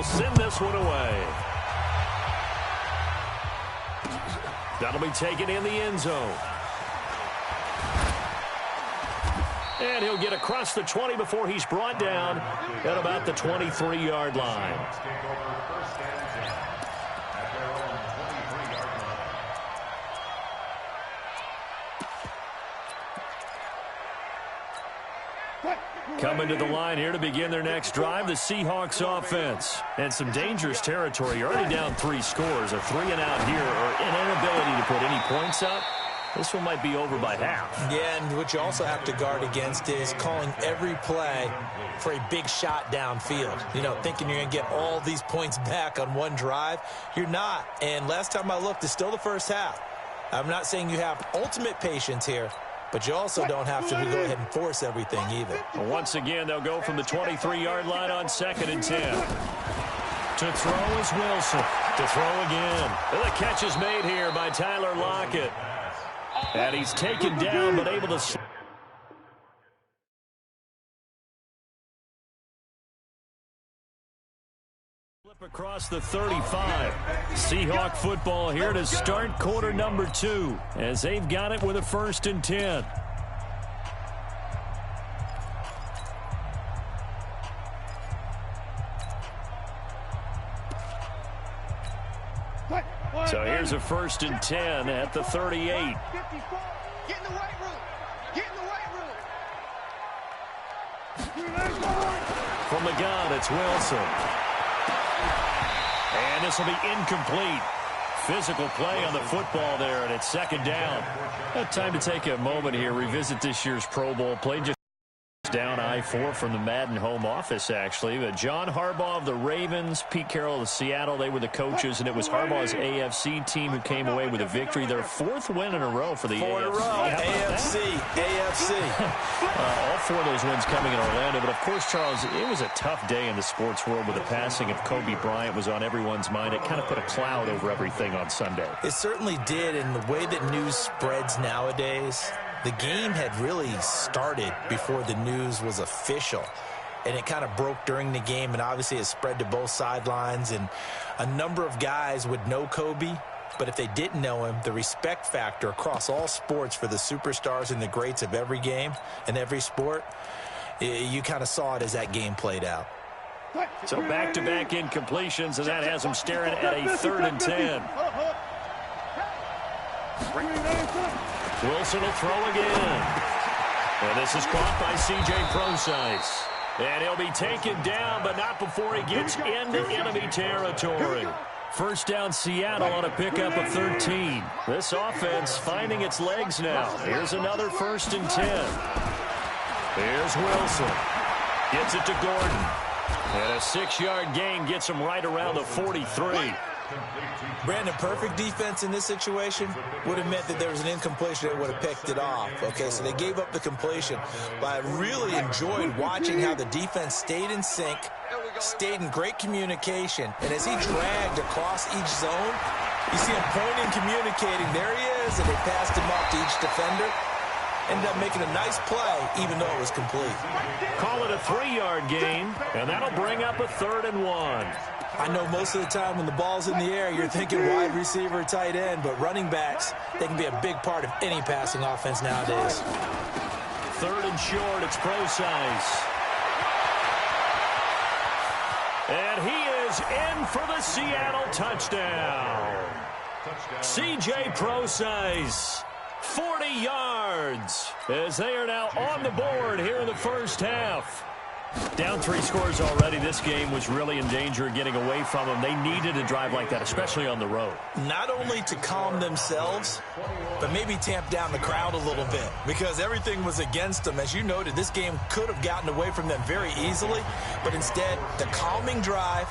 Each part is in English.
send this one away. That'll be taken in the end zone. And he'll get across the 20 before he's brought down at about the 23-yard line. Coming to the line here to begin their next drive, the Seahawks offense. And some dangerous territory. You're already down 3 scores. A 3-and-out here, or an inability to put any points up. This one might be over by half. Yeah, and what you also have to guard against is calling every play for a big shot downfield. You know, thinking you're going to get all these points back on one drive. You're not. And last time I looked, it's still the first half. I'm not saying you have ultimate patience here, but you also don't have to go ahead and force everything either. Well, once again, they'll go from the 23-yard line on 2nd and 10. To throw is Wilson. To throw again. And the catch is made here by Tyler Lockett. And he's taken down, but able to slip across the 35. Seahawk football here to start quarter number 2, as they've got it with a 1st and 10. So here's a 1st and 10 at the 38. Get in the right room. Get in the right room. From the gun, it's Wilson. And this will be incomplete. Physical play on the football there, and it's 2nd down. Time to take a moment here, revisit this year's Pro Bowl. Played just down I-4 from the Madden home office, actually. But John Harbaugh of the Ravens, Pete Carroll of Seattle, they were the coaches, and it was Harbaugh's AFC team who came away with a victory. Their 4th win in a row for the AFC. 4 in a row. AFC. All 4 of those wins coming in Orlando. But, of course, Charles, it was a tough day in the sports world with the passing of Kobe Bryant was on everyone's mind. It kind of put a cloud over everything on Sunday. It certainly did, and the way that news spreads nowadays, the game had really started before the news was official, and it kind of broke during the game, and obviously it spread to both sidelines, and a number of guys would know Kobe, but if they didn't know him, the respect factor across all sports for the superstars and the greats of every game and every sport, you kind of saw it as that game played out. So back-to-back incompletions, and that has them staring at a 3rd and 10. Wilson will throw again. And this is caught by C.J. Prosise. And he'll be taken down, but not before he gets into enemy territory. 1st down Seattle on a pickup of 13. This offense finding its legs now. Here's another 1st and 10. Here's Wilson. Gets it to Gordon. And a 6-yard gain gets him right around the 43. Brandon, perfect defense in this situation would have meant that there was an incompletion that would have picked it off. Okay, so they gave up the completion. But I really enjoyed watching how the defense stayed in sync, stayed in great communication. And as he dragged across each zone, you see him pointing, communicating. There he is, and they passed him off to each defender. Ended up making a nice play, even though it was complete. Call it a 3-yard gain, and that'll bring up a 3rd and 1. I know most of the time when the ball's in the air, you're thinking wide receiver, tight end, but running backs, they can be a big part of any passing offense nowadays. 3rd and short, it's Prosise. And he is in for the Seattle touchdown. C.J. Prosise, 40 yards, as they are now on the board here in the 1st half. Down 3 scores already. This game was really in danger of getting away from them. They needed a drive like that, especially on the road. Not only to calm themselves, but maybe tamp down the crowd a little bit, because everything was against them. As you noted, this game could have gotten away from them very easily, but instead, the calming drive,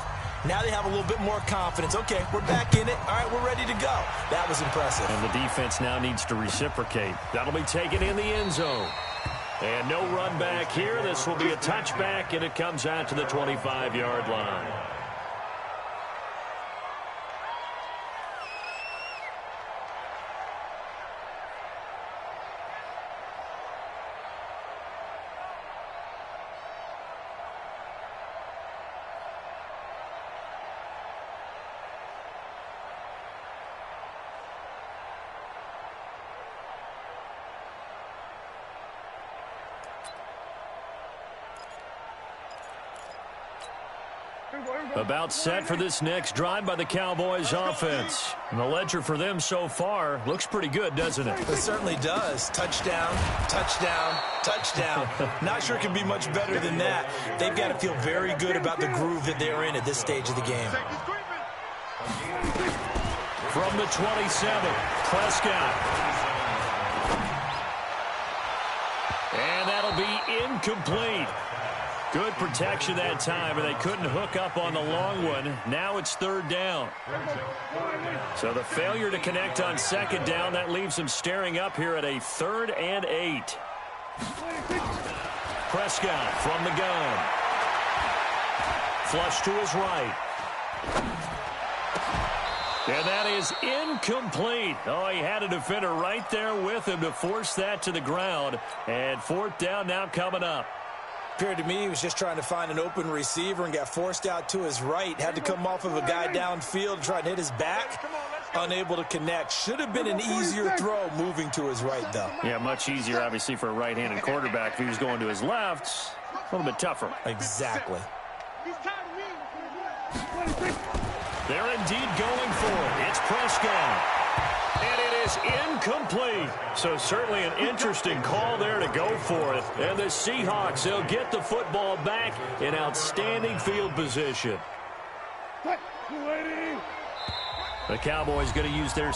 now they have a little bit more confidence. Okay, we're back in it. All right, we're ready to go. That was impressive. And the defense now needs to reciprocate. That'll be taken in the end zone. And no run back here. This will be a touchback, and it comes out to the 25-yard line. About set for this next drive by the Cowboys offense. And the ledger for them so far looks pretty good, doesn't it? It certainly does. Touchdown, touchdown, touchdown. Not sure it can be much better than that. They've got to feel very good about the groove that they're in at this stage of the game. From the 27, Prescott. And that'll be incomplete. Good protection that time, and they couldn't hook up on the long one. Now it's third down. So the failure to connect on second down, that leaves them staring up here at a 3rd and 8. Prescott from the gun. Flush to his right. And that is incomplete. Oh, he had a defender right there with him to force that to the ground. And 4th down now coming up. Appeared to me he was just trying to find an open receiver and got forced out to his right. Had to come off of a guy downfield, try to hit his back. Unable to connect. Should have been an easier throw moving to his right, though. Yeah, much easier, obviously, for a right-handed quarterback. If he was going to his left, a little bit tougher. Exactly. They're indeed going for it. It's Prescott. And it is incomplete. So certainly an interesting call there to go for it. And the Seahawks, they'll get the football back in outstanding field position. The Cowboys going to use their